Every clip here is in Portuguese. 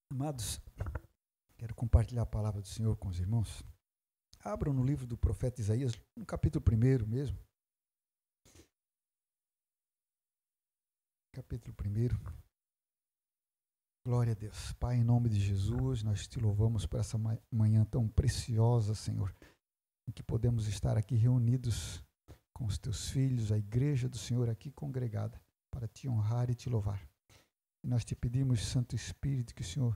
Amados, quero compartilhar a palavra do Senhor com os irmãos. Abram no livro do profeta Isaías, no capítulo 1 mesmo. Capítulo 1. Glória a Deus. Pai, em nome de Jesus, nós te louvamos por essa manhã tão preciosa, Senhor, em que podemos estar aqui reunidos com os teus filhos, a igreja do Senhor aqui congregada, para te honrar e te louvar. E nós te pedimos, Santo Espírito, que o Senhor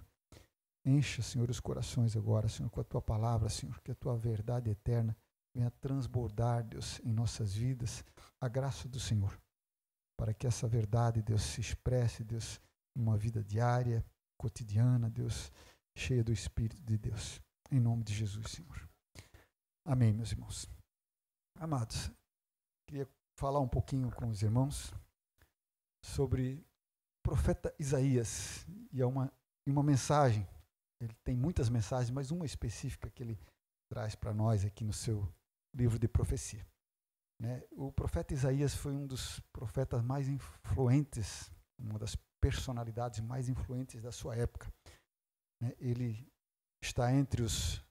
encha, Senhor, os corações agora, Senhor, com a Tua palavra, Senhor, que a Tua verdade eterna venha transbordar, Deus, em nossas vidas, a graça do Senhor, para que essa verdade, Deus, se expresse, Deus, em uma vida diária, cotidiana, Deus, cheia do Espírito de Deus. Em nome de Jesus, Senhor. Amém, meus irmãos. Amados, queria falar um pouquinho com os irmãos sobre o profeta Isaías, e é uma mensagem. Ele tem muitas mensagens, mas uma específica que ele traz para nós aqui no seu livro de profecia. O profeta Isaías foi um dos profetas mais influentes, uma das personalidades mais influentes da sua época. Ele está entre os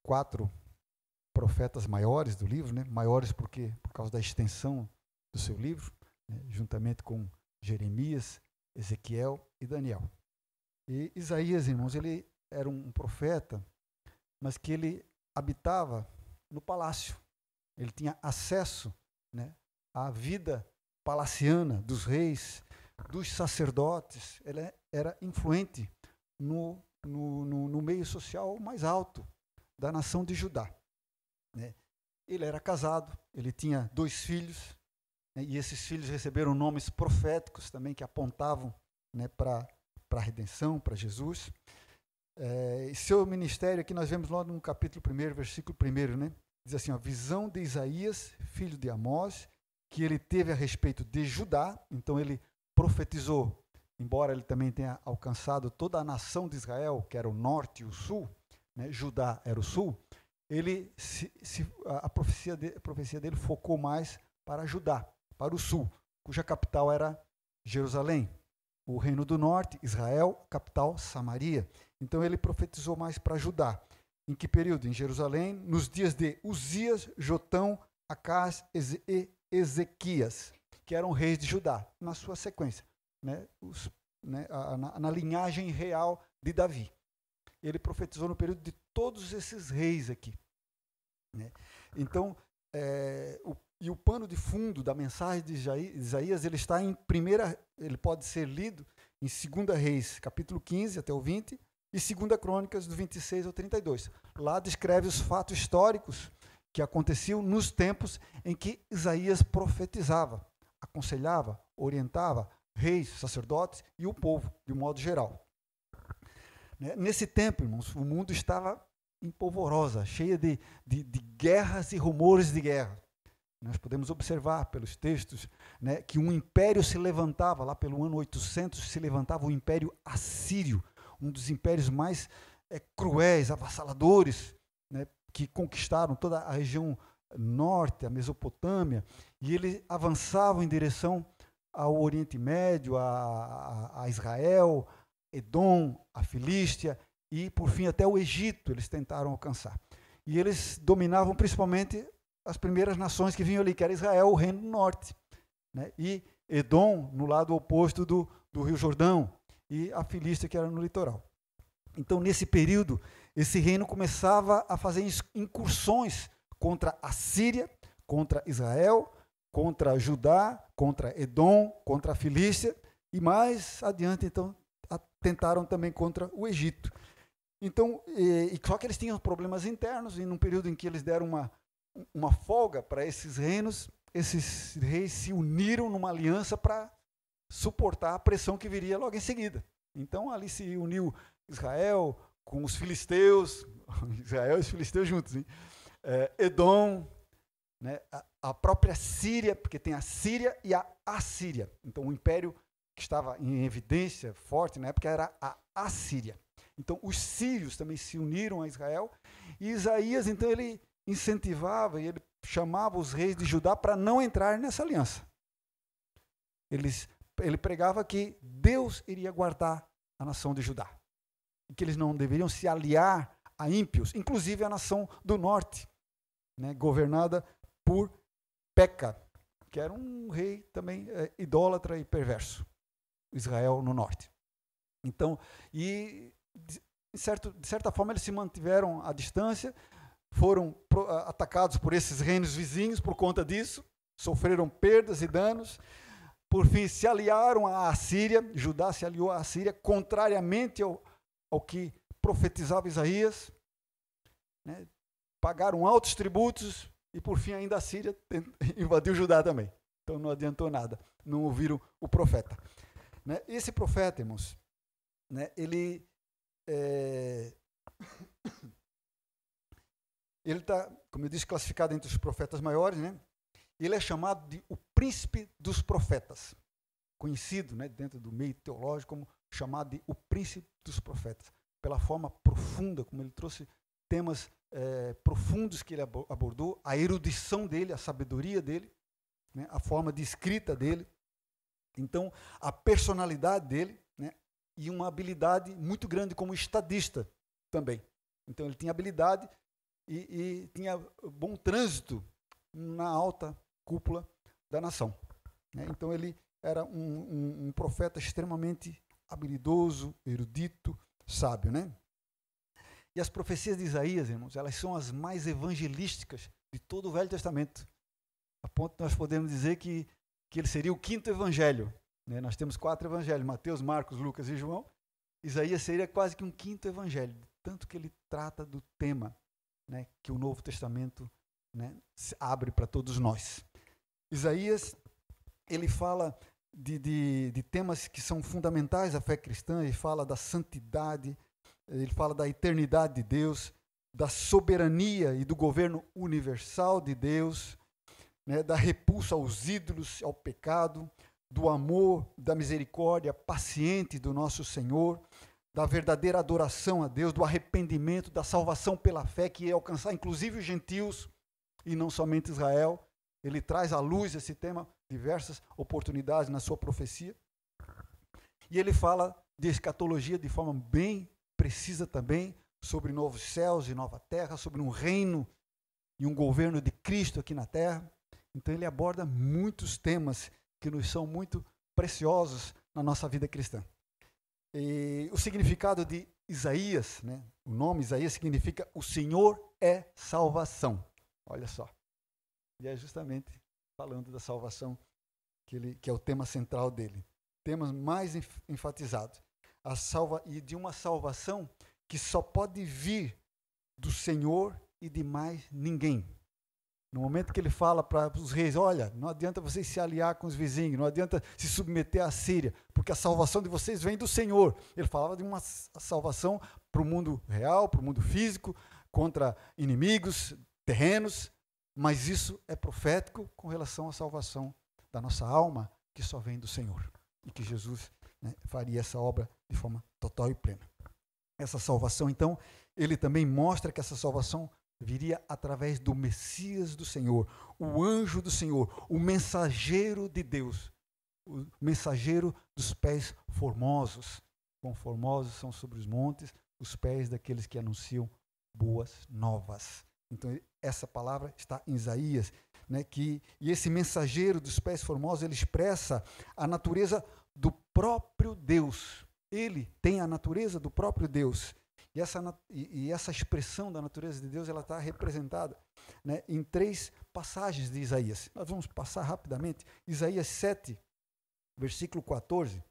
4 profetas maiores do livro, maiores por causa da extensão do seu livro, juntamente com Jeremias, Ezequiel e Daniel. E Isaías, irmãos, ele era um profeta, mas que ele habitava no palácio. Ele tinha acesso, à vida palaciana dos reis, dos sacerdotes. Ele era influente no meio social mais alto da nação de Judá. Ele era casado, ele tinha 2 filhos, e esses filhos receberam nomes proféticos também, que apontavam para a redenção, para Jesus. E seu ministério, aqui nós vemos logo no capítulo 1, versículo 1, diz assim, visão de Isaías, filho de Amós, que ele teve a respeito de Judá. Então ele profetizou, embora ele também tenha alcançado toda a nação de Israel, que era o norte e o sul, Judá era o sul, a profecia dele focou mais para Judá, para o sul, cuja capital era Jerusalém. O reino do norte, Israel, capital Samaria. Então ele profetizou mais para Judá. Em que período? Em Jerusalém, nos dias de Uzias, Jotão, Acás e Ezequias, que eram reis de Judá, na sua sequência, na linhagem real de Davi. Ele profetizou no período de todos esses reis aqui. Então, o pano de fundo da mensagem de Isaías, ele está ele pode ser lido em 2 Reis, capítulo 15 até o 20, e 2 Crônicas, do 26 ao 32. Lá descreve os fatos históricos que aconteciam nos tempos em que Isaías profetizava, aconselhava, orientava reis, sacerdotes e o povo, de um modo geral. Nesse tempo, irmãos, o mundo estava em polvorosa, cheia de guerras e rumores de guerra. Nós podemos observar pelos textos, que um império se levantava, lá pelo ano 800, se levantava o Império Assírio, um dos impérios mais cruéis, avassaladores, que conquistaram toda a região norte, a Mesopotâmia, e eles avançavam em direção ao Oriente Médio, a Israel, Edom, a Filístia, e por fim até o Egito eles tentaram alcançar. E eles dominavam principalmente as primeiras nações que vinham ali, que era Israel, o reino do norte, e Edom no lado oposto do Rio Jordão, e a Filístia, que era no litoral. Então, nesse período, esse reino começava a fazer incursões contra a Síria, contra Israel, contra Judá, contra Edom, contra a Filístia, e mais adiante, então, tentaram também contra o Egito. Então, só que eles tinham problemas internos, e num período em que eles deram uma folga para esses reinos, esses reis se uniram numa aliança para suportar a pressão que viria logo em seguida. Então, ali se uniu Israel com os filisteus, Israel e os filisteus juntos, hein? Edom, a própria Síria, porque tem a Síria e a Assíria. Então, o império que estava em evidência forte na época era a Assíria. Então, os sírios também se uniram a Israel, e Isaías, então, ele incentivava e ele chamava os reis de Judá para não entrar nessa aliança. Ele pregava que Deus iria guardar a nação de Judá. que eles não deveriam se aliar a ímpios, inclusive a nação do norte, né, governada por Peca, que era um rei também idólatra e perverso, Israel no norte. Então, de certa forma, eles se mantiveram à distância, foram atacados por esses reinos vizinhos por conta disso, sofreram perdas e danos, por fim se aliaram à Assíria, Judá se aliou à Assíria, contrariamente ao que profetizava Isaías, né, pagaram altos tributos e por fim ainda a Síria invadiu Judá também. Então não adiantou nada, não ouviram o profeta. Né? Esse profeta, irmãos, né, ele está, como eu disse, classificado entre os profetas maiores, né? Ele é chamado de o príncipe dos profetas, conhecido, né, dentro do meio teológico como chamado de o príncipe dos profetas, pela forma profunda como ele trouxe temas profundos que ele abordou, a erudição dele, a sabedoria dele, né, a forma de escrita dele, então a personalidade dele, né, e uma habilidade muito grande como estadista também. Então ele tinha habilidade e tinha bom trânsito na alta cúpula da nação. Né? Então ele era um profeta extremamente habilidoso, erudito, sábio, né? E as profecias de Isaías, irmãos, elas são as mais evangelísticas de todo o Velho Testamento. A ponto que nós podemos dizer que ele seria o quinto evangelho. Né? Nós temos 4 evangelhos, Mateus, Marcos, Lucas e João. Isaías seria quase que um quinto evangelho, tanto que ele trata do tema, né, que o Novo Testamento, né, abre para todos nós. Isaías, ele fala de temas que são fundamentais à fé cristã, ele fala da santidade, ele fala da eternidade de Deus, da soberania e do governo universal de Deus, né, da repulsa aos ídolos, ao pecado, do amor, da misericórdia paciente do nosso Senhor, da verdadeira adoração a Deus, do arrependimento, da salvação pela fé, que é alcançar inclusive os gentios e não somente Israel. Ele traz à luz esse tema, diversas oportunidades na sua profecia. E ele fala de escatologia de forma bem precisa também, sobre novos céus e nova terra, sobre um reino e um governo de Cristo aqui na terra. Então ele aborda muitos temas que nos são muito preciosos na nossa vida cristã. E o significado de Isaías, né, o nome Isaías significa o Senhor é salvação. Olha só. E é justamente falando da salvação que é o tema central dele. Temas mais enfatizados. E de uma salvação que só pode vir do Senhor e de mais ninguém. No momento que ele fala para os reis, olha, não adianta vocês se aliar com os vizinhos, não adianta se submeter à Síria, porque a salvação de vocês vem do Senhor. Ele falava de uma salvação para o mundo real, para o mundo físico, contra inimigos terrenos, mas isso é profético com relação à salvação da nossa alma, que só vem do Senhor. E que Jesus, né, faria essa obra de forma total e plena. Essa salvação, então, ele também mostra que essa salvação viria através do Messias do Senhor, o anjo do Senhor, o mensageiro de Deus, o mensageiro dos pés formosos. Quão formosos são sobre os montes os pés daqueles que anunciam boas novas. Então, essa palavra está em Isaías, né, e esse mensageiro dos pés formosos, ele expressa a natureza do próprio Deus. Ele tem a natureza do próprio Deus. E essa expressão da natureza de Deus, ela está representada, né, em 3 passagens de Isaías. Nós vamos passar rapidamente. Isaías 7, versículo 14.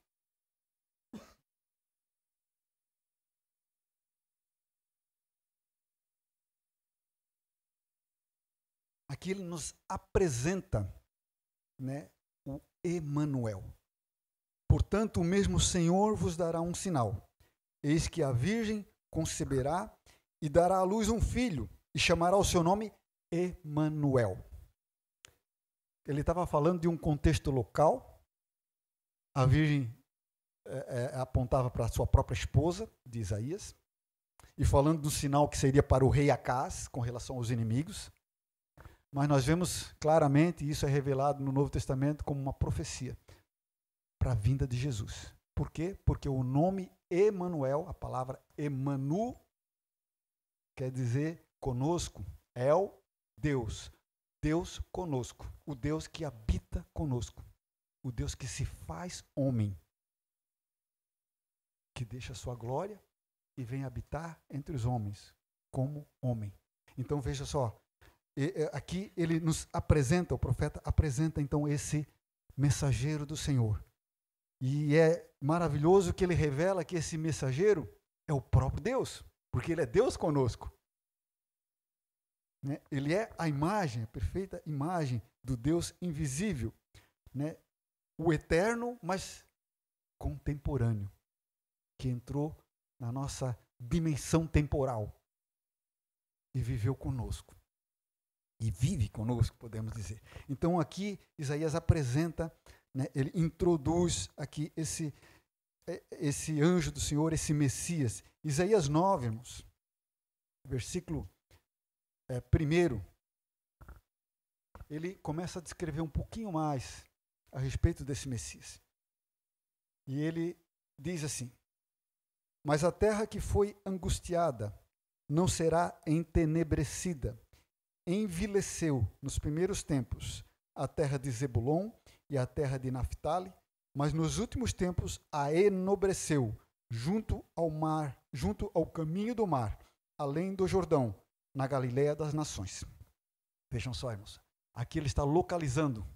Aqui ele nos apresenta, né, o Emanuel. Portanto, o mesmo Senhor vos dará um sinal. Eis que a virgem conceberá e dará à luz um filho, e chamará o seu nome Emanuel. Ele estava falando de um contexto local. A virgem apontava para a sua própria esposa, de Isaías, e falando do sinal que seria para o rei Acaz, com relação aos inimigos. Mas nós vemos claramente, e isso é revelado no Novo Testamento como uma profecia para a vinda de Jesus. Por quê? Porque o nome Emanuel, a palavra Emanu, quer dizer conosco, El, Deus. Deus conosco, o Deus que habita conosco, o Deus que se faz homem, que deixa sua glória e vem habitar entre os homens, como homem. Então veja só, aqui ele nos apresenta, o profeta apresenta então esse mensageiro do Senhor. E é maravilhoso que ele revela que esse mensageiro é o próprio Deus, porque ele é Deus conosco. Né? Ele é a imagem, a perfeita imagem do Deus invisível, né? O eterno, mas contemporâneo, que entrou na nossa dimensão temporal e viveu conosco. E vive conosco, podemos dizer. Então aqui Isaías apresenta, né, ele introduz aqui esse anjo do Senhor, esse Messias. Isaías 9, irmãos, versículo 1, ele começa a descrever um pouquinho mais a respeito desse Messias. E ele diz assim: mas a terra que foi angustiada não será entenebrecida. Envileceu nos primeiros tempos a terra de Zebulon e a terra de Naphtali, mas nos últimos tempos a enobreceu junto ao mar, junto ao caminho do mar, além do Jordão, na Galileia das nações. Vejam só, irmãos, aqui ele está localizando,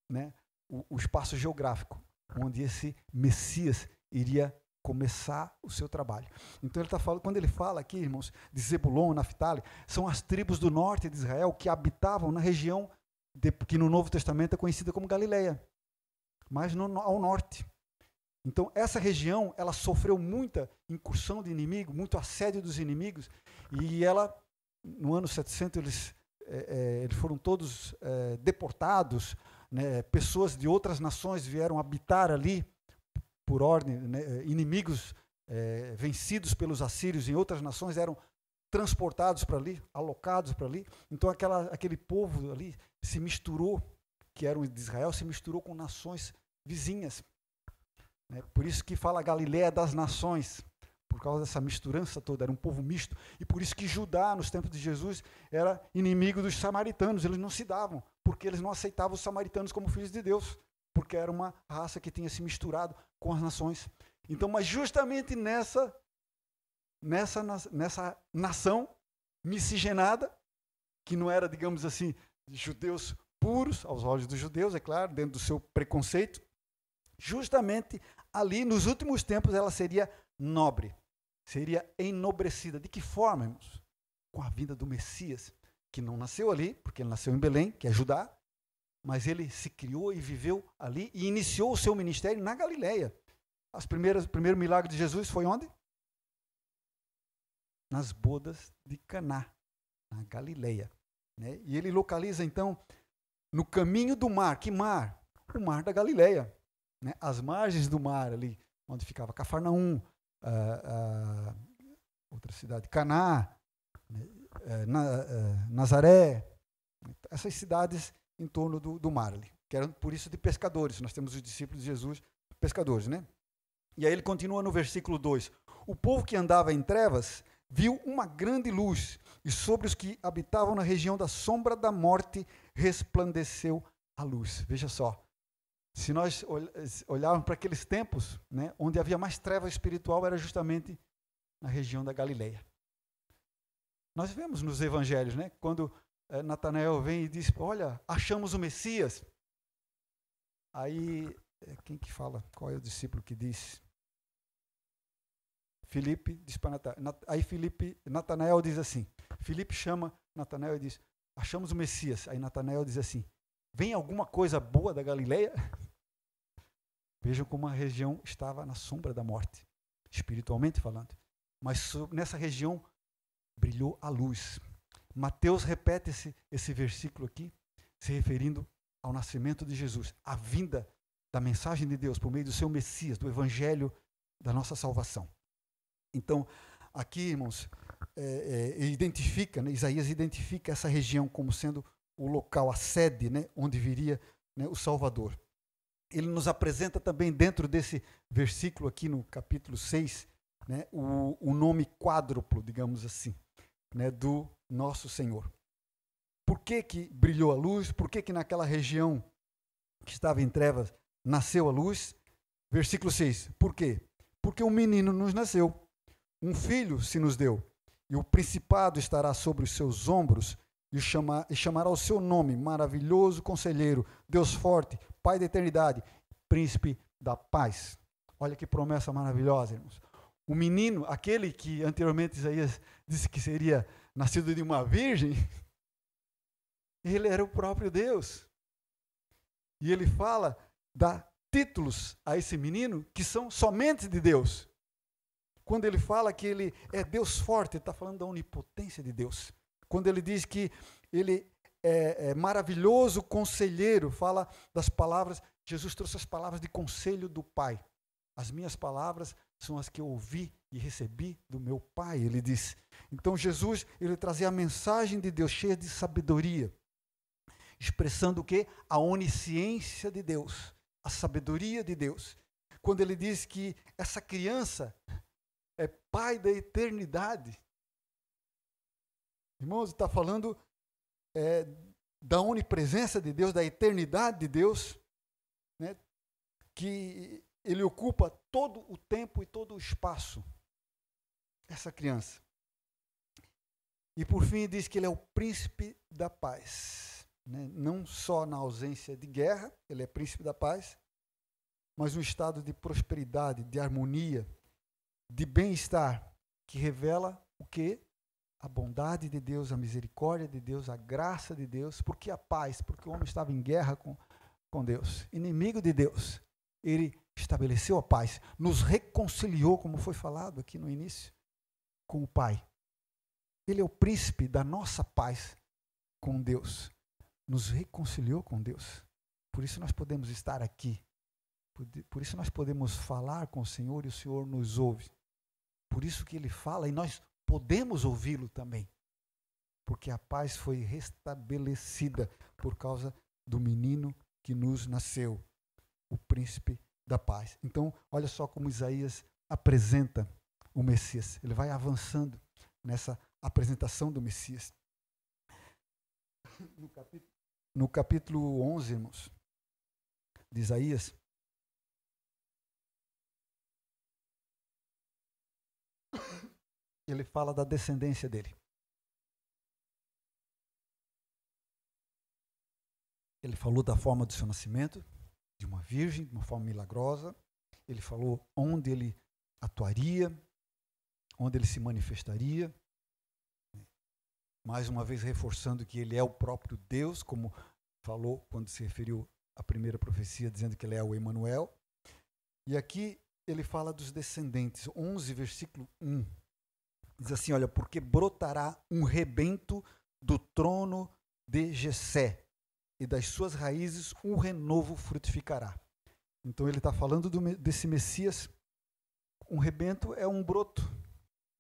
né, o espaço geográfico onde esse Messias iria começar o seu trabalho. Então ele está falando, quando ele fala aqui, irmãos, de Zebulon, Naphtali, são as tribos do norte de Israel que habitavam na região que no Novo Testamento é conhecida como Galileia, mas ao norte. Então essa região, ela sofreu muita incursão de inimigo, muito assédio dos inimigos, e ela, no ano 700, eles foram todos deportados, né? Pessoas de outras nações vieram habitar ali por ordem, né? Inimigos vencidos pelos assírios em outras nações eram transportados para ali, alocados para ali. Então aquele povo ali se misturou, que eram de Israel, se misturou com nações vizinhas. Né? Por isso que fala Galileia das nações, por causa dessa misturança toda, era um povo misto. E por isso que Judá, nos tempos de Jesus, era inimigo dos samaritanos. Eles não se davam, porque eles não aceitavam os samaritanos como filhos de Deus, porque era uma raça que tinha se misturado com as nações. Então, mas justamente nessa nação miscigenada, que não era, digamos assim, judeus puros, aos olhos dos judeus, é claro, dentro do seu preconceito, justamente ali, nos últimos tempos, ela seria nobre, seria enobrecida. De que forma, irmãos? Com a vinda do Messias, que não nasceu ali, porque ele nasceu em Belém, que é Judá, mas ele se criou e viveu ali e iniciou o seu ministério na Galileia. O primeiro milagre de Jesus foi onde? Nas bodas de Caná, na Galileia. Né? E ele localiza, então, no caminho do mar. Que mar? O mar da Galileia. Né? As margens do mar ali, onde ficava Cafarnaum, outra cidade, Caná, né? Nazaré, essas cidades em torno do mar ali, que eram por isso de pescadores. Nós temos os discípulos de Jesus, pescadores, né? E aí ele continua no versículo 2. O povo que andava em trevas viu uma grande luz, e sobre os que habitavam na região da sombra da morte resplandeceu a luz. Veja só, se nós olharmos para aqueles tempos, né, onde havia mais treva espiritual, era justamente na região da Galileia. Nós vemos nos evangelhos, né, quando Natanael vem e diz: olha, achamos o Messias. Aí, quem que fala? Qual é o discípulo que diz? Filipe diz para Natanael. Aí Natanael diz assim, Filipe chama Natanael e diz: achamos o Messias. Aí Natanael diz assim: vem alguma coisa boa da Galileia? Vejam como a região estava na sombra da morte, espiritualmente falando. Mas nessa região brilhou a luz. Mateus repete esse versículo aqui, se referindo ao nascimento de Jesus, a vinda da mensagem de Deus por meio do seu Messias, do evangelho da nossa salvação. Então, aqui, irmãos, identifica, né, Isaías identifica essa região como sendo o local, a sede, né, onde viria, né, o Salvador. ele nos apresenta também dentro desse versículo aqui no capítulo 6, né, o nome quádruplo, digamos assim, né, do nosso Senhor. Por que que brilhou a luz? Por que que naquela região que estava em trevas nasceu a luz? Versículo 6. Por quê? Porque um menino nos nasceu, um filho se nos deu, e o principado estará sobre os seus ombros, e chamará o seu nome, maravilhoso conselheiro, Deus forte, Pai da eternidade, príncipe da paz. Olha que promessa maravilhosa, irmãos. O menino, aquele que anteriormente Isaías disse que seria nascido de uma virgem, ele era o próprio Deus. E ele fala, dá títulos a esse menino que são somente de Deus. Quando ele fala que ele é Deus forte, ele está falando da onipotência de Deus. Quando ele diz que ele é maravilhoso conselheiro, fala das palavras, Jesus trouxe as palavras de conselho do Pai. As minhas palavras são as que eu ouvi e recebi do meu Pai, ele diz. Então Jesus, ele trazia a mensagem de Deus cheia de sabedoria, expressando o quê? A onisciência de Deus, a sabedoria de Deus. Quando ele diz que essa criança é Pai da eternidade, irmãos, está falando da onipresença de Deus, da eternidade de Deus, né, que ele ocupa todo o tempo e todo o espaço, essa criança. E por fim diz que ele é o príncipe da paz, né? Não só na ausência de guerra, ele é príncipe da paz, mas um estado de prosperidade, de harmonia, de bem-estar, que revela o quê? A bondade de Deus, a misericórdia de Deus, a graça de Deus. Por que a paz? Porque o homem estava em guerra com Deus, inimigo de Deus. Ele estabeleceu a paz, nos reconciliou, como foi falado aqui no início, com o Pai. Ele é o príncipe da nossa paz com Deus, nos reconciliou com Deus. Por isso nós podemos estar aqui, por isso nós podemos falar com o Senhor e o Senhor nos ouve. Por isso que ele fala e nós podemos ouvi-lo também, porque a paz foi restabelecida por causa do menino que nos nasceu, o príncipe da paz. Então, olha só como Isaías apresenta o Messias. Ele vai avançando nessa apresentação do Messias. No capítulo 11, irmãos, de Isaías, ele fala da descendência dele. Ele falou da forma do seu nascimento, de uma virgem, de uma forma milagrosa. Ele falou onde ele atuaria, onde ele se manifestaria. Mais uma vez reforçando que ele é o próprio Deus, como falou quando se referiu à primeira profecia, dizendo que ele é o Emanuel. E aqui ele fala dos descendentes. 11, versículo 1. Diz assim, olha, porque brotará um rebento do trono de Jessé, e das suas raízes um renovo frutificará. Então ele está falando desse Messias. Um rebento é um broto,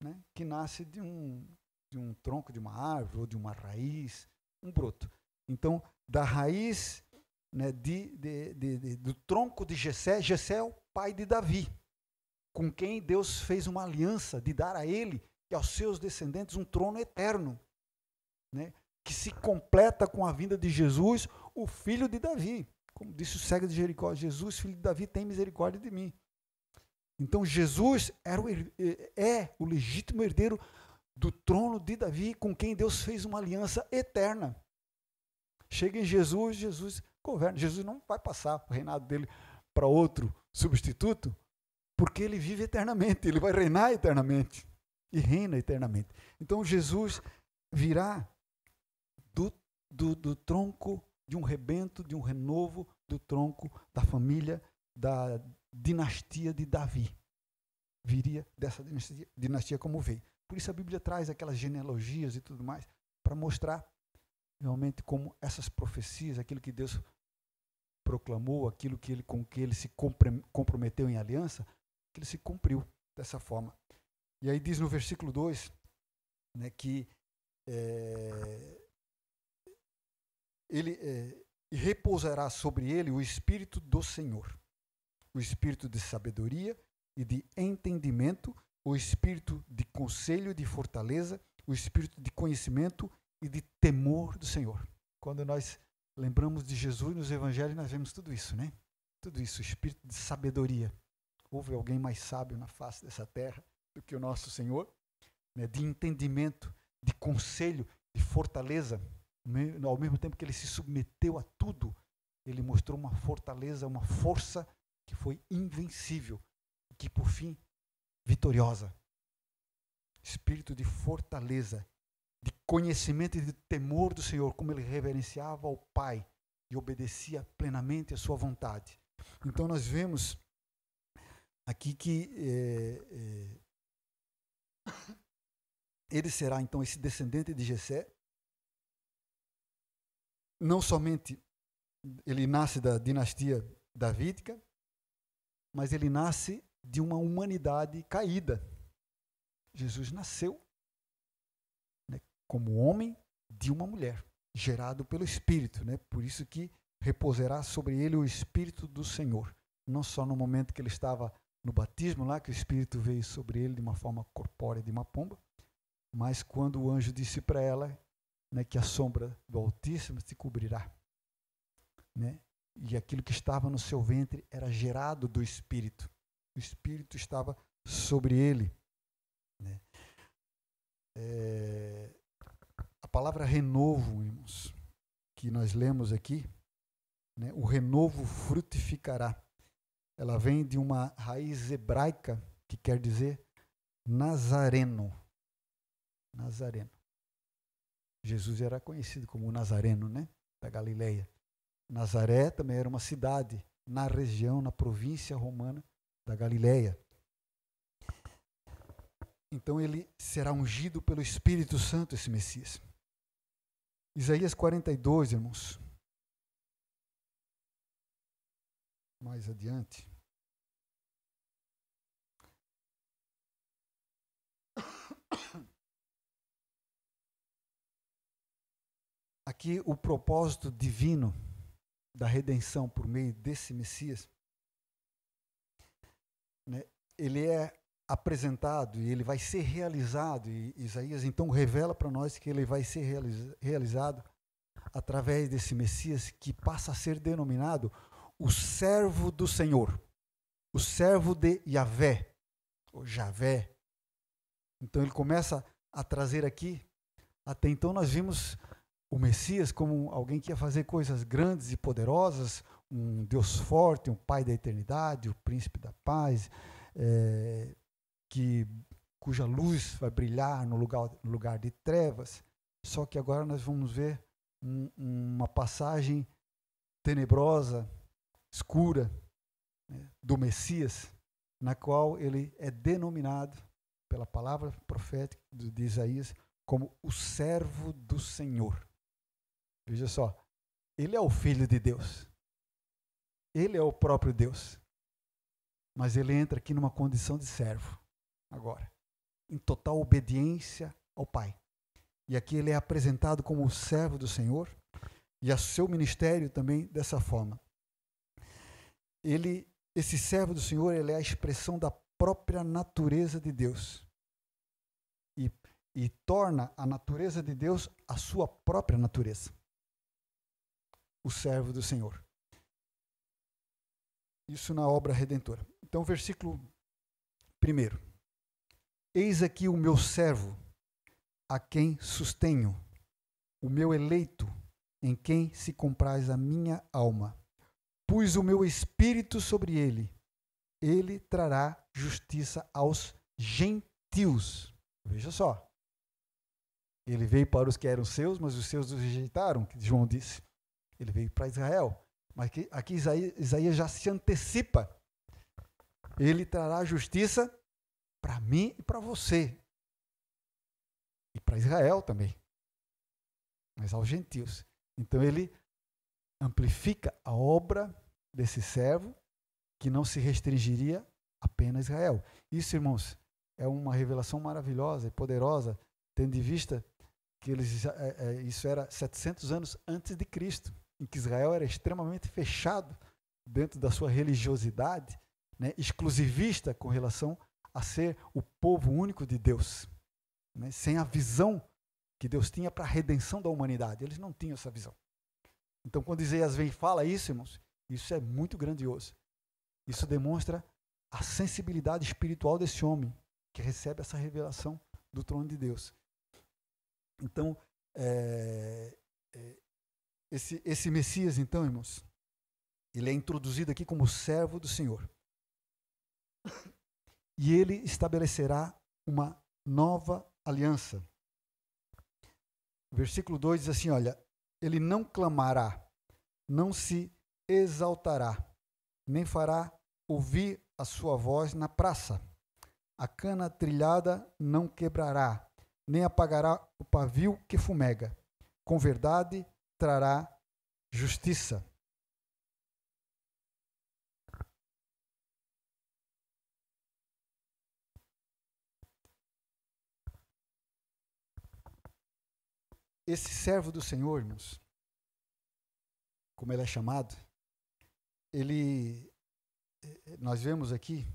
né, que nasce de um tronco de uma árvore ou de uma raiz, um broto. Então, da raiz, né, do tronco de Jessé, Jessé é o pai de Davi, com quem Deus fez uma aliança de dar a ele e aos seus descendentes um trono eterno, né, que se completa com a vinda de Jesus, o filho de Davi. Como disse o cego de Jericó, Jesus, filho de Davi, tem misericórdia de mim. Então Jesus é o legítimo herdeiro do trono de Davi, com quem Deus fez uma aliança eterna. Chega em Jesus, Jesus governa. Jesus não vai passar o reinado dele para outro substituto, porque ele vive eternamente, ele vai reinar eternamente e reina eternamente. Então Jesus virá do tronco de um rebento, de um renovo do tronco da família, da dinastia de Davi. Viria dessa dinastia como veio. Por isso a Bíblia traz aquelas genealogias e tudo mais, para mostrar realmente como essas profecias, aquilo que Deus proclamou, aquilo que com que ele se comprometeu em aliança, que ele se cumpriu dessa forma. E aí diz no versículo 2, né, que e repousará sobre ele o Espírito do Senhor, o Espírito de sabedoria e de entendimento, o Espírito de conselho e de fortaleza, o Espírito de conhecimento e de temor do Senhor. Quando nós lembramos de Jesus nos Evangelhos, nós vemos tudo isso, né? Tudo isso, o Espírito de sabedoria. Houve alguém mais sábio na face dessa terra do que o nosso Senhor, né? De entendimento, de conselho, de fortaleza. Ao mesmo tempo que ele se submeteu a tudo, ele mostrou uma fortaleza, uma força que foi invencível, que por fim, vitoriosa. Espírito de fortaleza, de conhecimento e de temor do Senhor, como ele reverenciava ao Pai e obedecia plenamente à sua vontade. Então nós vemos aqui que ele será então esse descendente de Jessé. Não somente ele nasce da dinastia davídica, mas ele nasce de uma humanidade caída. Jesus nasceu, né, como homem de uma mulher, gerado pelo Espírito, né? Por isso que repousará sobre ele o Espírito do Senhor. Não só no momento que ele estava no batismo lá, que o Espírito veio sobre ele de uma forma corpórea de uma pomba, mas quando o anjo disse para ela, né, que a sombra do Altíssimo te cobrirá, né? E aquilo que estava no seu ventre era gerado do Espírito. O Espírito estava sobre ele, né? A palavra renovo, irmãos, que nós lemos aqui, né, o renovo frutificará. Ela vem de uma raiz hebraica que quer dizer Nazareno. Nazareno. Jesus era conhecido como Nazareno, né, da Galileia. Nazaré também era uma cidade na região, na província romana da Galileia. Então ele será ungido pelo Espírito Santo, esse Messias. Isaías 42, irmãos. Mais adiante. Aqui o propósito divino da redenção por meio desse Messias, né, ele é apresentado e ele vai ser realizado, e Isaías então revela para nós que ele vai ser realizado através desse Messias que passa a ser denominado o servo do Senhor, o servo de Yahvé, ou Javé. Então ele começa a trazer aqui, até então nós vimos o Messias como alguém que ia fazer coisas grandes e poderosas, um Deus forte, um Pai da eternidade, o príncipe da paz, cuja luz vai brilhar no lugar de trevas. Só que agora nós vamos ver uma passagem tenebrosa, escura, né, do Messias, na qual ele é denominado pela palavra profética de Isaías como o servo do Senhor. Veja só, ele é o Filho de Deus, ele é o próprio Deus, mas ele entra aqui numa condição de servo, agora, em total obediência ao Pai. E aqui ele é apresentado como o servo do Senhor, e a seu ministério também dessa forma. Esse servo do Senhor, ele é a expressão da própria natureza de Deus, e torna a natureza de Deus a sua própria natureza. O servo do Senhor. Isso na obra redentora. Então, versículo 1. Eis aqui o meu servo, a quem sustenho, o meu eleito, em quem se compraz a minha alma. Pus o meu espírito sobre ele. Ele trará justiça aos gentios. Veja só. Ele veio para os que eram seus, mas os seus o rejeitaram, que João disse. Ele veio para Israel. Mas aqui Isaías já se antecipa. Ele trará justiça para mim e para você. E para Israel também. Mas aos gentios. Então ele amplifica a obra desse servo, que não se restringiria apenas a Israel. Isso, irmãos, é uma revelação maravilhosa e poderosa, tendo em vista que isso era 700 anos antes de Cristo. em que Israel era extremamente fechado dentro da sua religiosidade, né, exclusivista com relação a ser o povo único de Deus, né, sem a visão que Deus tinha para a redenção da humanidade. Eles não tinham essa visão. Então, quando Isaías vem e fala isso, irmãos, isso é muito grandioso. Isso demonstra a sensibilidade espiritual desse homem que recebe essa revelação do trono de Deus. Então, esse Messias, então, irmãos, ele é introduzido aqui como servo do Senhor. E ele estabelecerá uma nova aliança. O versículo 2 diz assim, olha, ele não clamará, não se exaltará, nem fará ouvir a sua voz na praça. A cana trilhada não quebrará, nem apagará o pavio que fumega. Com verdade trará justiça. Esse servo do Senhor, irmãos, como ele é chamado, nós vemos aqui,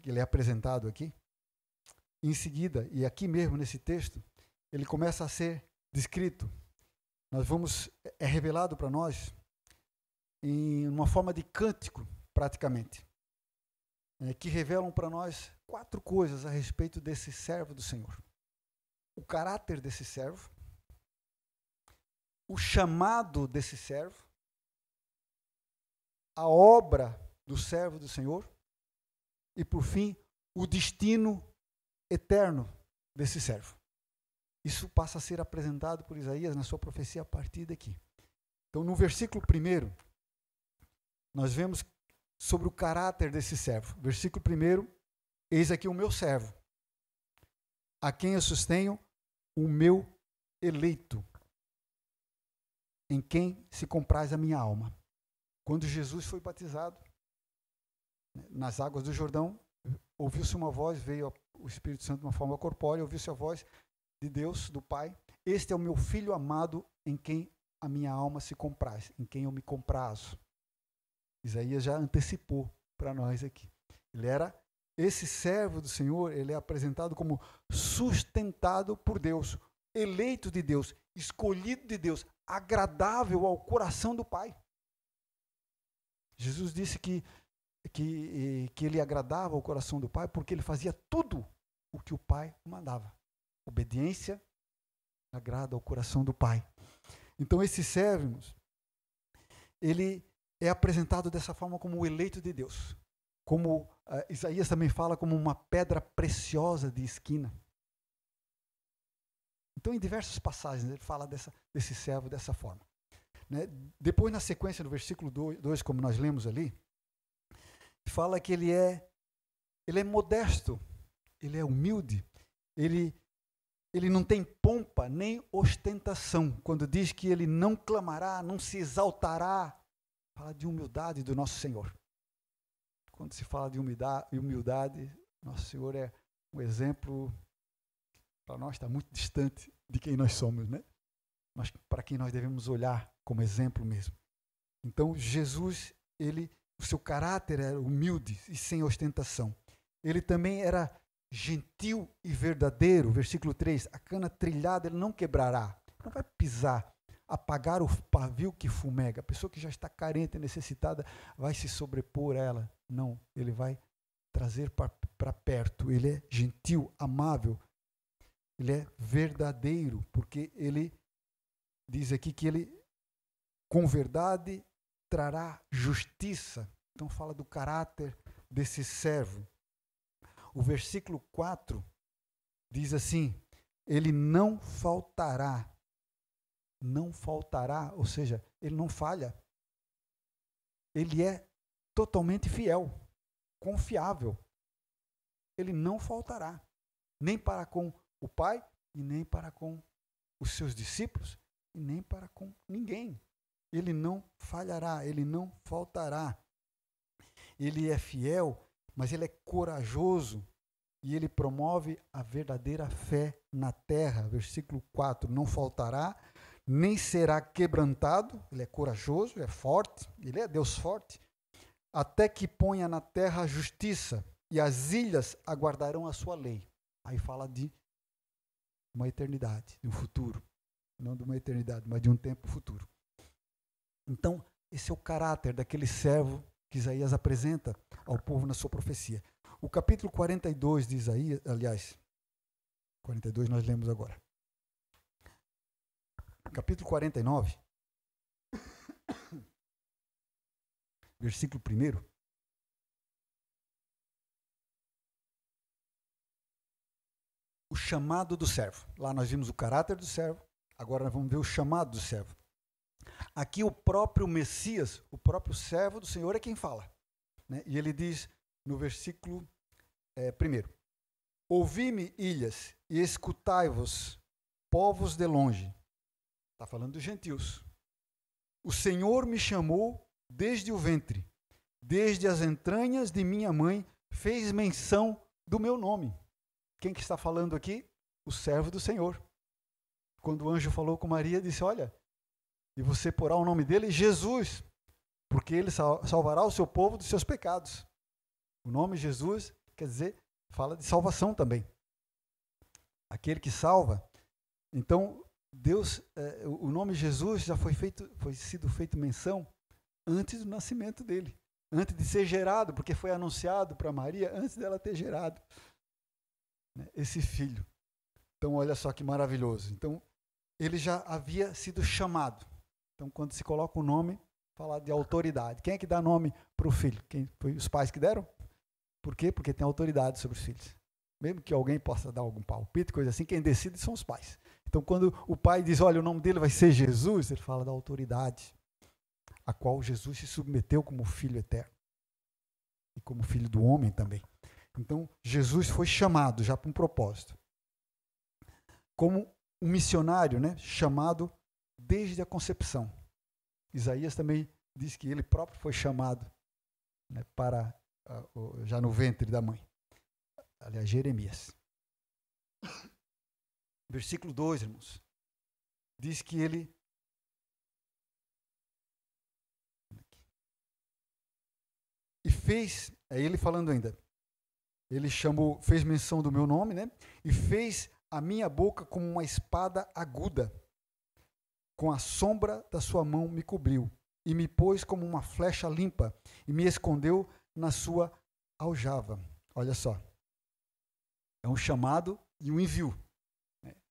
ele é apresentado aqui, em seguida, e aqui mesmo nesse texto, ele começa a ser descrito. É revelado para nós em uma forma de cântico, praticamente, que revelam para nós 4 coisas a respeito desse servo do Senhor. O caráter desse servo, o chamado desse servo, a obra do servo do Senhor e, por fim, o destino eterno desse servo. Isso passa a ser apresentado por Isaías na sua profecia a partir daqui. Então, no versículo 1, nós vemos sobre o caráter desse servo. Versículo 1, eis aqui o meu servo, a quem eu sustenho, o meu eleito, em quem se compraz a minha alma. Quando Jesus foi batizado nas águas do Jordão, ouviu-se uma voz, veio o Espírito Santo de uma forma corpórea, ouviu-se a voz de Deus, do Pai. Este é o meu filho amado, em quem a minha alma se compraz, em quem eu me comprazo. Isaías já antecipou para nós aqui. Esse servo do Senhor, ele é apresentado como sustentado por Deus, eleito de Deus, escolhido de Deus, agradável ao coração do Pai. Jesus disse que ele agradava ao coração do Pai porque ele fazia tudo o que o Pai mandava. Obediência agrada ao coração do Pai. Então, esse servo, irmãos, ele é apresentado dessa forma como o eleito de Deus. Como Isaías também fala, como uma pedra preciosa de esquina. Então, em diversas passagens, ele fala desse servo dessa forma. Né? Depois, na sequência, no versículo 2, como nós lemos ali, fala que ele é modesto, ele é humilde, ele não tem pompa nem ostentação. Quando diz que ele não clamará, não se exaltará, fala de humildade do nosso Senhor. Quando se fala de humildade, nosso Senhor é um exemplo, para nós está muito distante de quem nós somos, né? Mas para quem nós devemos olhar como exemplo mesmo. Então, Jesus, o seu caráter era humilde e sem ostentação. Ele também era gentil e verdadeiro. Versículo 3, a cana trilhada ele não quebrará, não vai pisar, apagar o pavio que fumega. A pessoa que já está carente e necessitada vai se sobrepor a ela. Não, ele vai trazer para perto. Ele é gentil, amável. Ele é verdadeiro, porque ele diz aqui que ele, com verdade, trará justiça. Então fala do caráter desse servo. O versículo 4 diz assim, ele não faltará, ou seja, ele não falha. Ele é totalmente fiel, confiável. Ele não faltará, nem para com o Pai, e nem para com os seus discípulos, e nem para com ninguém. Ele não falhará, ele não faltará. Ele é fiel, mas ele é corajoso, e ele promove a verdadeira fé na terra. Versículo 4, não faltará, nem será quebrantado, ele é corajoso, é forte, ele é Deus forte, até que ponha na terra a justiça, e as ilhas aguardarão a sua lei. Aí fala de uma eternidade, de um futuro. Não de uma eternidade, mas de um tempo futuro. Então, esse é o caráter daquele servo que Isaías apresenta ao povo na sua profecia. O capítulo 42 de Isaías, aliás, 42 nós lemos agora. Capítulo 49, versículo 1. O chamado do servo. Lá nós vimos o caráter do servo, agora nós vamos ver o chamado do servo. Aqui o próprio Messias, o próprio servo do Senhor é quem fala. Né? E ele diz no versículo 1: Ouvi-me, ilhas, e escutai-vos, povos de longe. Está falando dos gentios. O Senhor me chamou desde o ventre, desde as entranhas de minha mãe, fez menção do meu nome. Quem que está falando aqui? O servo do Senhor. Quando o anjo falou com Maria, disse: olha, e você porá o nome dele Jesus, porque ele salvará o seu povo dos seus pecados. O nome Jesus, quer dizer, fala de salvação também. Aquele que salva. Então, Deus, o nome Jesus já foi sido feito menção antes do nascimento dele, antes de ser gerado, porque foi anunciado para Maria antes dela ter gerado, né, esse filho. Então, olha só que maravilhoso. Então, ele já havia sido chamado. Então, quando se coloca o nome, fala de autoridade. Quem é que dá nome para o filho? Quem foi os pais que deram? Por quê? Porque tem autoridade sobre os filhos. Mesmo que alguém possa dar algum palpite, coisa assim, quem decide são os pais. Então, quando o pai diz, olha, o nome dele vai ser Jesus, ele fala da autoridade a qual Jesus se submeteu como filho eterno e como filho do homem também. Então, Jesus foi chamado já para um propósito. Como um missionário, né, chamado desde a concepção. Isaías também diz que ele próprio foi chamado, né, para já no ventre da mãe. Aliás, Jeremias. Versículo 2, irmãos, diz que ele e fez, é ele falando ainda, ele chamou, fez menção do meu nome, né? E fez a minha boca como uma espada aguda, com a sombra da sua mão me cobriu, e me pôs como uma flecha limpa, e me escondeu na sua aljava. Olha só, é um chamado e um envio.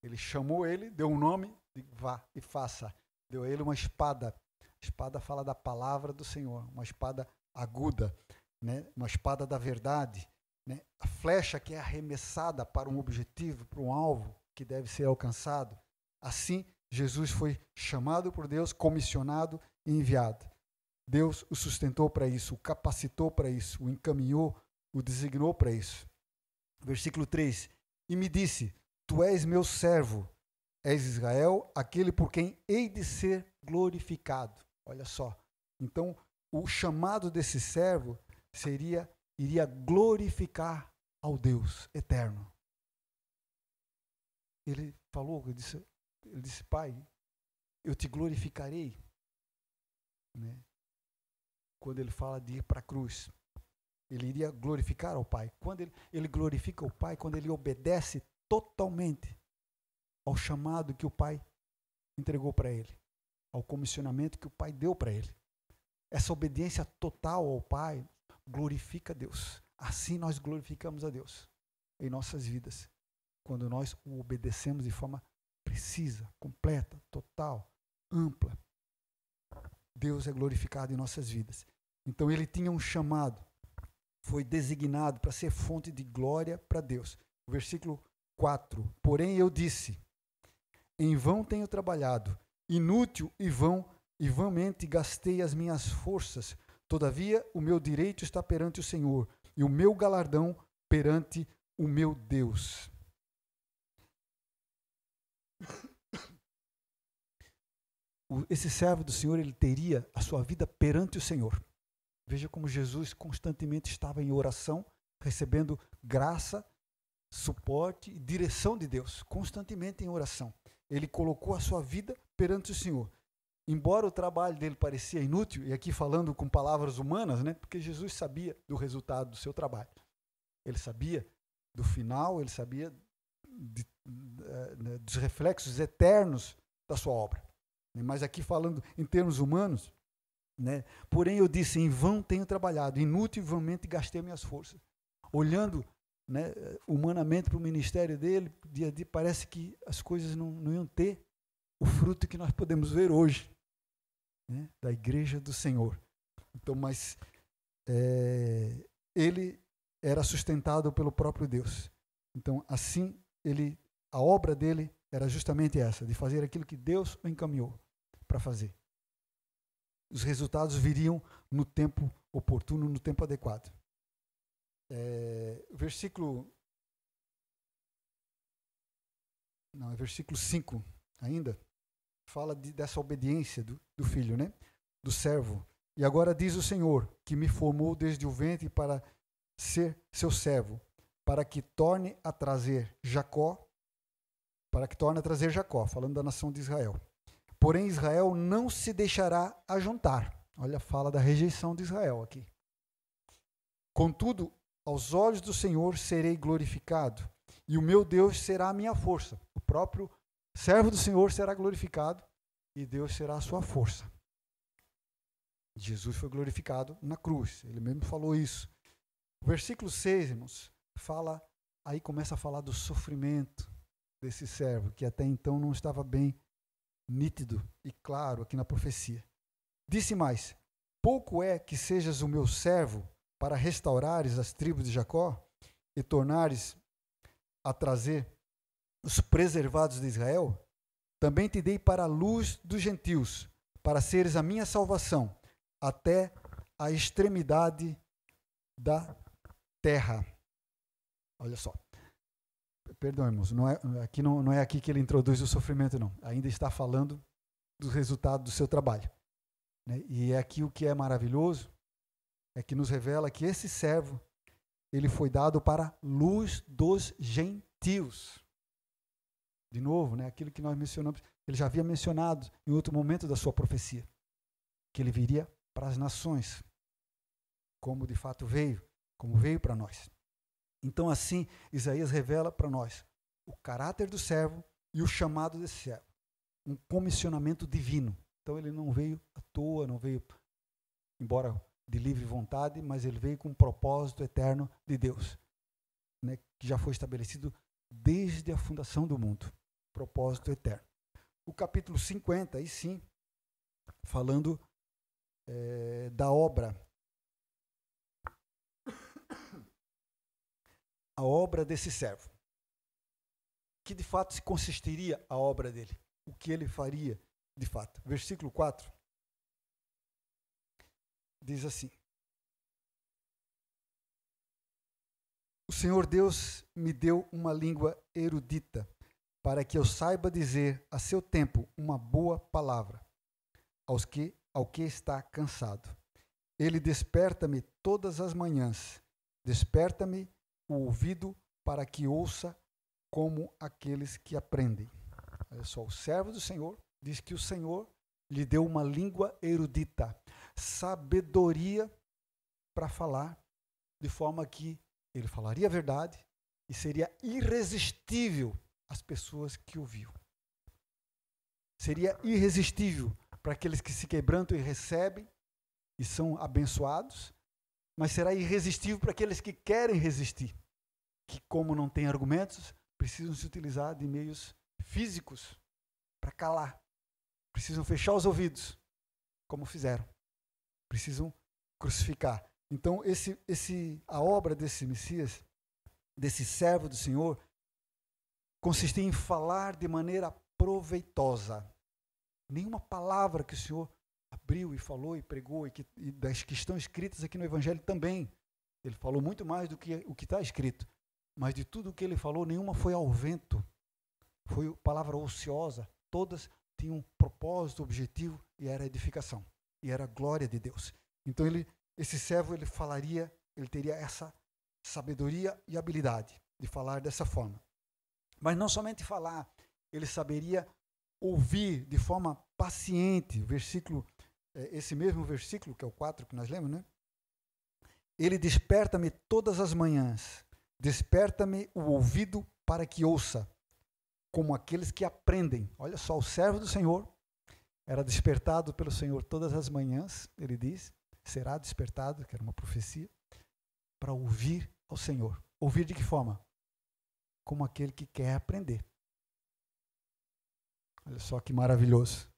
Ele chamou ele, deu um nome, vá e faça. Deu a ele uma espada. A espada fala da palavra do Senhor, uma espada aguda, né? Uma espada da verdade. Né? A flecha que é arremessada para um objetivo, para um alvo que deve ser alcançado. Assim, Jesus foi chamado por Deus, comissionado e enviado. Deus o sustentou para isso, o capacitou para isso, o encaminhou, o designou para isso. Versículo 3. E me disse: Tu és meu servo, és Israel, aquele por quem hei de ser glorificado. Olha só. Então, o chamado desse servo iria glorificar ao Deus eterno. Ele falou, ele disse, Pai, eu te glorificarei. Né? Quando ele fala de ir para a cruz, ele iria glorificar ao Pai. Quando ele glorifica o Pai, quando ele obedece totalmente ao chamado que o Pai entregou para ele, ao comissionamento que o Pai deu para ele. Essa obediência total ao Pai glorifica a Deus. Assim nós glorificamos a Deus em nossas vidas, quando nós o obedecemos de forma precisa, completa, total, ampla. Deus é glorificado em nossas vidas. Então ele tinha um chamado, foi designado para ser fonte de glória para Deus. O versículo 4. Porém eu disse: em vão tenho trabalhado, inútil e vãmente gastei as minhas forças. Todavia o meu direito está perante o Senhor, e o meu galardão perante o meu Deus. Esse servo do Senhor, ele teria a sua vida perante o Senhor. Veja como Jesus constantemente estava em oração, recebendo graça, suporte e direção de Deus, constantemente em oração. ele colocou a sua vida perante o Senhor. Embora o trabalho dele parecia inútil, e aqui falando com palavras humanas, né, porque Jesus sabia do resultado do seu trabalho. Ele sabia do final, ele sabia dos reflexos eternos da sua obra. Mas aqui falando em termos humanos, né, porém eu disse, em vão tenho trabalhado, inutilmente gastei minhas forças. Olhando, né, humanamente para o ministério dele, dia a dia, parece que as coisas não iam ter o fruto que nós podemos ver hoje, né, da igreja do Senhor. Então, mas ele era sustentado pelo próprio Deus. Então, assim, a obra dele era justamente essa, de fazer aquilo que Deus o encaminhou para fazer. Os resultados viriam no tempo oportuno, no tempo adequado. Versículo 5 ainda, fala dessa obediência do filho, né? Do servo. E agora diz o Senhor, que me formou desde o ventre para ser seu servo, para que torne a trazer Jacó, falando da nação de Israel. Porém, Israel não se deixará ajuntar. Olha a fala da rejeição de Israel aqui. Contudo, aos olhos do Senhor serei glorificado, e o meu Deus será a minha força. O próprio servo do Senhor será glorificado, e Deus será a sua força. Jesus foi glorificado na cruz, ele mesmo falou isso. O versículo 6, irmãos, aí começa a falar do sofrimento desse servo, que até então não estava bem nítido e claro aqui na profecia. Disse mais, pouco é que sejas o meu servo para restaurares as tribos de Jacó e tornares a trazer os preservados de Israel? Também te dei para a luz dos gentios, para seres a minha salvação, até a extremidade da terra. Olha só. Perdão, irmãos, não é aqui que ele introduz o sofrimento, não. Ainda está falando do resultado do seu trabalho. Né? E é aqui o que é maravilhoso, é que nos revela que esse servo, ele foi dado para a luz dos gentios. De novo, né, aquilo que nós mencionamos, ele já havia mencionado em outro momento da sua profecia, que ele viria para as nações, como de fato veio, como veio para nós. Então, assim, Isaías revela para nós o caráter do servo e o chamado desse servo. Um comissionamento divino. Então, ele não veio à toa, não veio, embora de livre vontade, mas ele veio com um propósito eterno de Deus, né, que já foi estabelecido desde a fundação do mundo. Propósito eterno. O capítulo 50, aí sim, falando da obra. A obra desse servo. Que de fato se consistiria a obra dele? O que ele faria de fato? Versículo 4 diz assim: O Senhor Deus me deu uma língua erudita, para que eu saiba dizer a seu tempo uma boa palavra ao que está cansado. Ele desperta-me todas as manhãs, desperta-me o ouvido para que ouça como aqueles que aprendem. Olha só, o servo do Senhor diz que o Senhor lhe deu uma língua erudita, sabedoria para falar, de forma que ele falaria a verdade e seria irresistível às pessoas que ouviam. Seria irresistível para aqueles que se quebrantam e recebem e são abençoados, mas será irresistível para aqueles que querem resistir, que como não têm argumentos, precisam se utilizar de meios físicos para calar, precisam fechar os ouvidos, como fizeram, precisam crucificar. Então, a obra desse Messias, desse servo do Senhor, consistia em falar de maneira proveitosa. Nenhuma palavra que o Senhor abriu e falou e pregou, e das que estão escritas aqui no Evangelho também. Ele falou muito mais do que o que está escrito. Mas de tudo o que ele falou, nenhuma foi ao vento. Foi palavra ociosa. Todas tinham um propósito, objetivo, e era edificação. E era a glória de Deus. Então, esse servo, ele teria essa sabedoria e habilidade de falar dessa forma. Mas não somente falar, ele saberia ouvir de forma paciente, esse mesmo versículo, que é o 4 que nós lemos, né? Ele desperta-me todas as manhãs, desperta-me o ouvido para que ouça, como aqueles que aprendem. Olha só, o servo do Senhor era despertado pelo Senhor todas as manhãs, ele diz, será despertado, que era uma profecia, para ouvir ao Senhor. Ouvir de que forma? Como aquele que quer aprender. Olha só que maravilhoso.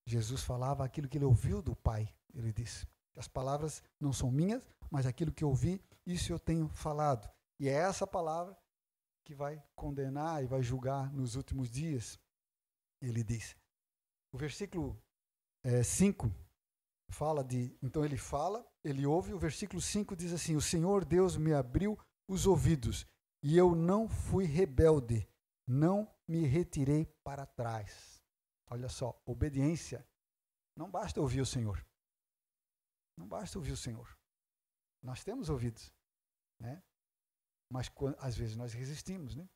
Jesus falava aquilo que ele ouviu do Pai, ele disse. As palavras não são minhas, mas aquilo que eu ouvi, isso eu tenho falado. E é essa palavra que vai condenar e vai julgar nos últimos dias, ele diz. O versículo 5 fala de... Então ele fala, ele ouve, o versículo 5 diz assim, o Senhor Deus me abriu os ouvidos, e eu não fui rebelde, não me retirei para trás. Olha só, obediência. Não basta ouvir o Senhor. Não basta ouvir o Senhor. Nós temos ouvidos, né? Mas às vezes nós resistimos, né?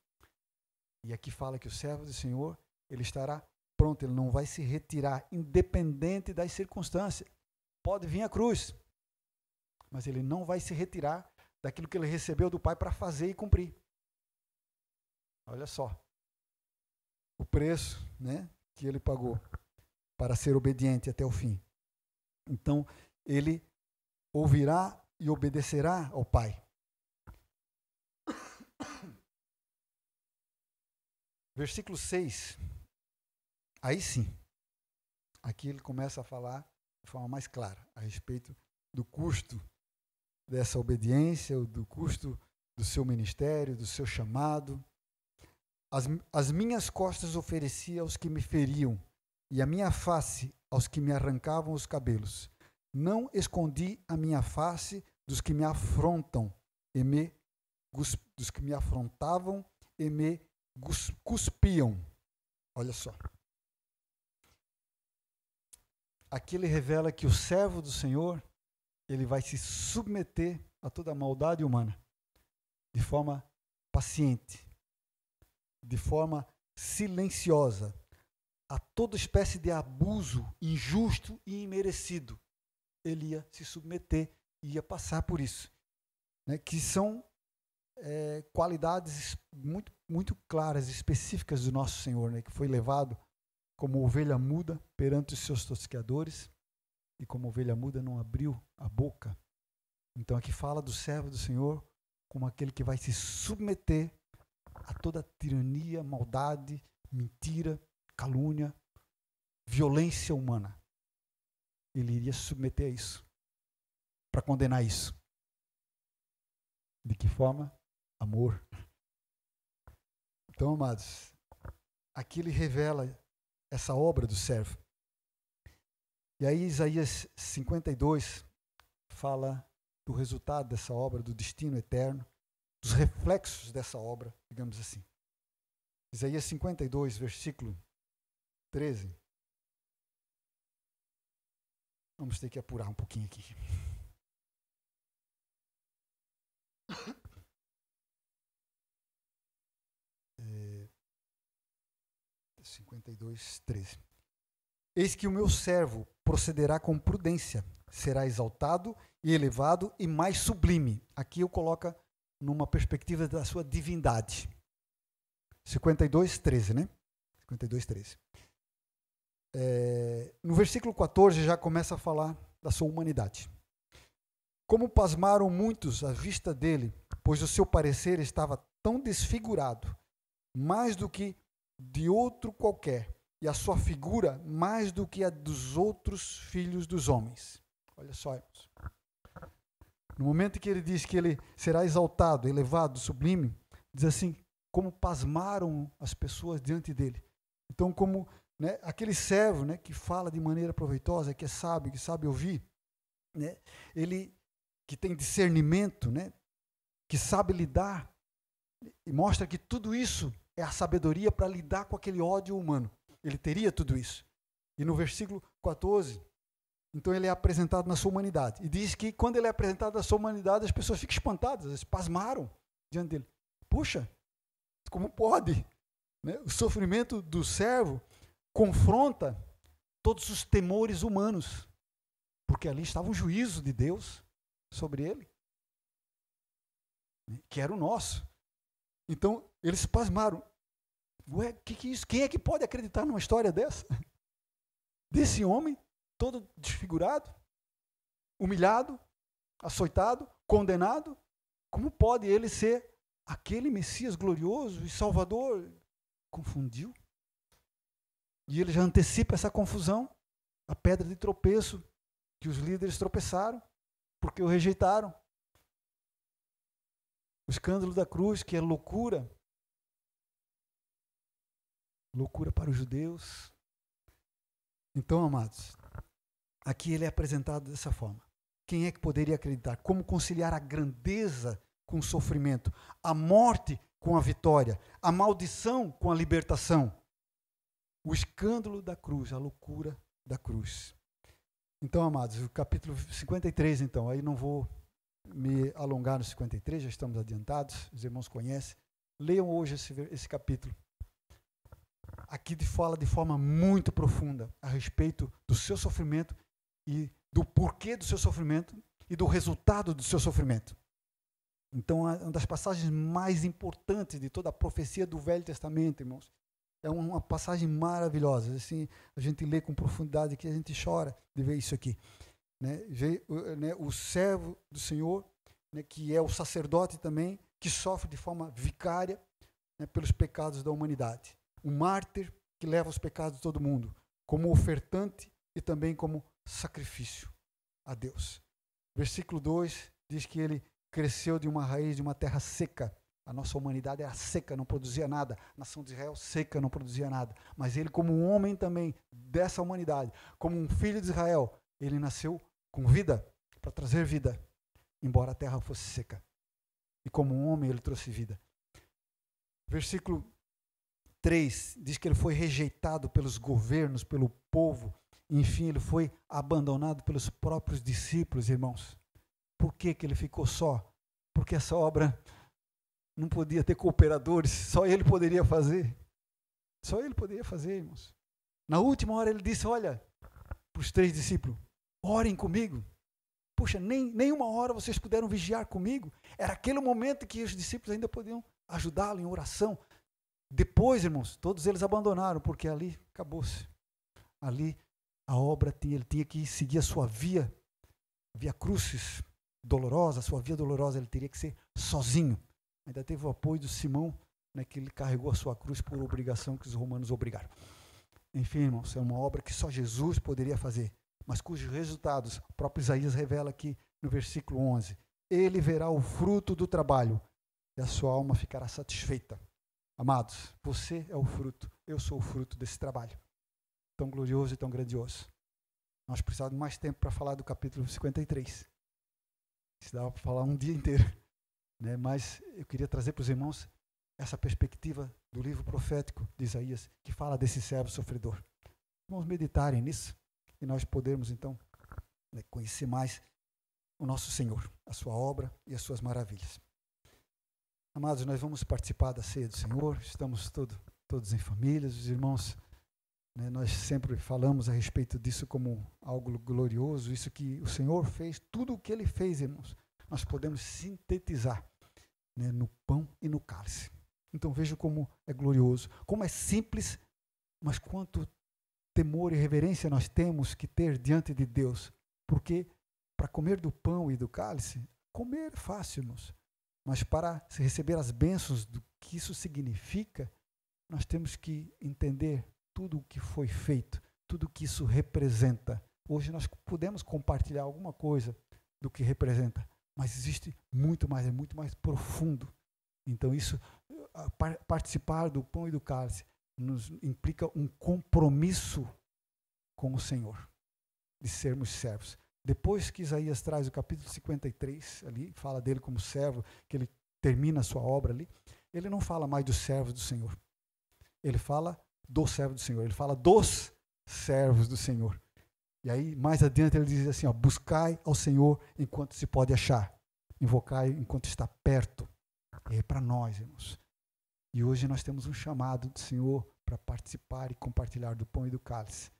E aqui fala que o servo do Senhor, ele estará pronto, ele não vai se retirar, independente das circunstâncias. Pode vir a cruz, mas ele não vai se retirar daquilo que ele recebeu do Pai para fazer e cumprir. Olha só, o preço, né, que ele pagou para ser obediente até o fim. Então, ele ouvirá e obedecerá ao Pai. Versículo 6, aí sim, aqui ele começa a falar de forma mais clara a respeito do custo dessa obediência, do custo do seu ministério, do seu chamado. As minhas costas oferecia aos que me feriam, e a minha face aos que me arrancavam os cabelos. Não escondi a minha face dos que me afrontam, dos que me afrontavam e me cuspiam. Olha só. Aqui ele revela que o servo do Senhor, ele vai se submeter a toda a maldade humana, de forma paciente, de forma silenciosa, a toda espécie de abuso injusto e imerecido. Ele ia se submeter, ia passar por isso, né? Que são qualidades muito claras, específicas do nosso Senhor, né? Que foi levado como ovelha muda perante os seus tosqueadores, e como ovelha muda não abriu a boca. Então aqui fala do servo do Senhor como aquele que vai se submeter a toda tirania, maldade, mentira, calúnia, violência humana. Ele iria se submeter a isso, para condenar isso. De que forma? Amor. Então, amados, aqui ele revela essa obra do servo. E aí Isaías 52 fala do resultado dessa obra, do destino eterno, dos reflexos dessa obra, digamos assim. Isaías 52, versículo 13. Vamos ter que apurar um pouquinho aqui. 52, 13. Eis que o meu servo procederá com prudência, será exaltado e elevado e mais sublime. Aqui eu coloco numa perspectiva da sua divindade. 52, 13, né? 52, 13. No versículo 14 já começa a falar da sua humanidade. Como pasmaram muitos à vista dele, pois o seu parecer estava tão desfigurado, mais do que de outro qualquer, e a sua figura mais do que a dos outros filhos dos homens. Olha só, irmãos. No momento em que ele diz que ele será exaltado, elevado, sublime, diz assim, como pasmaram as pessoas diante dele. Então, como, né, aquele servo, né, que fala de maneira proveitosa, que sabe ouvir, né, ele que tem discernimento, né, que sabe lidar, e mostra que tudo isso é a sabedoria para lidar com aquele ódio humano. Ele teria tudo isso. E no versículo 14, então ele é apresentado na sua humanidade. E diz que quando ele é apresentado na sua humanidade, as pessoas ficam espantadas, eles pasmaram diante dele. Puxa, como pode? Né? O sofrimento do servo confronta todos os temores humanos, porque ali estava um juízo de Deus sobre ele, que era o nosso. Então, eles pasmaram. Ué, que é isso? Quem é que pode acreditar numa história dessa? Desse homem, todo desfigurado, humilhado, açoitado, condenado? Como pode ele ser aquele Messias glorioso e Salvador? Confundiu. E ele já antecipa essa confusão, a pedra de tropeço, que os líderes tropeçaram, porque o rejeitaram. O escândalo da cruz, que é loucura. Loucura para os judeus. Então, amados, aqui ele é apresentado dessa forma. Quem é que poderia acreditar? Como conciliar a grandeza com o sofrimento, a morte com a vitória, a maldição com a libertação? O escândalo da cruz, a loucura da cruz. Então, amados, o capítulo 53, então, aí não vou me alongar no 53, já estamos adiantados, os irmãos conhecem. Leiam hoje esse capítulo. Aqui fala de forma muito profunda a respeito do seu sofrimento e do porquê do seu sofrimento e do resultado do seu sofrimento. Então, uma das passagens mais importantes de toda a profecia do Velho Testamento, irmãos. É uma passagem maravilhosa. Assim, a gente lê com profundidade que a gente chora de ver isso aqui. O servo do Senhor, que é o sacerdote também, que sofre de forma vicária pelos pecados da humanidade. Um mártir que leva os pecados de todo mundo, como ofertante e também como sacrifício a Deus. Versículo 2 diz que ele cresceu de uma raiz de uma terra seca. A nossa humanidade era seca, não produzia nada. A nação de Israel seca, não produzia nada. Mas ele, como um homem também dessa humanidade, como um filho de Israel, ele nasceu com vida, para trazer vida, embora a terra fosse seca. E como um homem, ele trouxe vida. Versículo 3 diz que ele foi rejeitado pelos governos, pelo povo. Enfim, ele foi abandonado pelos próprios discípulos, irmãos. Por que ele ficou só? Porque essa obra não podia ter cooperadores, só ele poderia fazer. Só ele poderia fazer, irmãos. Na última hora ele disse, olha, para os 3 discípulos, orem comigo. Puxa, nem uma hora vocês puderam vigiar comigo. Era aquele momento que os discípulos ainda podiam ajudá-lo em oração. Depois, irmãos, todos eles abandonaram, porque ali acabou-se. Ali a obra, ele tinha que seguir a sua via crucis dolorosa, a sua via dolorosa, ele teria que ser sozinho. Ainda teve o apoio do Simão, que ele carregou a sua cruz por obrigação que os romanos obrigaram. Enfim, irmãos, é uma obra que só Jesus poderia fazer, mas cujos resultados, o próprio Isaías revela aqui no versículo 11. Ele verá o fruto do trabalho e a sua alma ficará satisfeita. Amados, você é o fruto, eu sou o fruto desse trabalho. Tão glorioso e tão grandioso. Nós precisamos de mais tempo para falar do capítulo 53. Isso dava para falar um dia inteiro. Mas eu queria trazer para os irmãos essa perspectiva do livro profético de Isaías, que fala desse servo sofredor. Vamos meditarem nisso e nós podemos, então, conhecer mais o nosso Senhor, a sua obra e as suas maravilhas. Amados, nós vamos participar da ceia do Senhor, estamos todos em famílias, os irmãos, nós sempre falamos a respeito disso como algo glorioso, isso que o Senhor fez, tudo o que Ele fez, irmãos, nós podemos sintetizar no pão e no cálice. Então veja como é glorioso, como é simples, mas quanto temor e reverência nós temos que ter diante de Deus, porque para comer do pão e do cálice, comer é fácil, irmãos. Mas para receber as bênçãos do que isso significa, nós temos que entender tudo o que foi feito, tudo o que isso representa. Hoje nós podemos compartilhar alguma coisa do que representa, mas existe muito mais, é muito mais profundo. Então isso, participar do pão e do cálice, nos implica um compromisso com o Senhor, de sermos servos. Depois que Isaías traz o capítulo 53, ali, fala dele como servo, que ele termina a sua obra ali, ele não fala mais dos servos do Senhor. Ele fala do servo do Senhor, ele fala dos servos do Senhor. E aí, mais adiante, ele diz assim, buscai ao Senhor enquanto se pode achar, invocai enquanto está perto. E é para nós, irmãos. E hoje nós temos um chamado do Senhor para participar e compartilhar do pão e do cálice.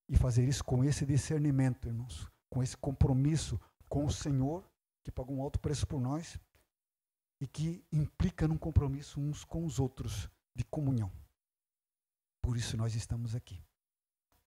E fazer isso com esse discernimento, irmãos, com esse compromisso com o Senhor, que pagou um alto preço por nós, e que implica num compromisso uns com os outros, de comunhão. Por isso nós estamos aqui.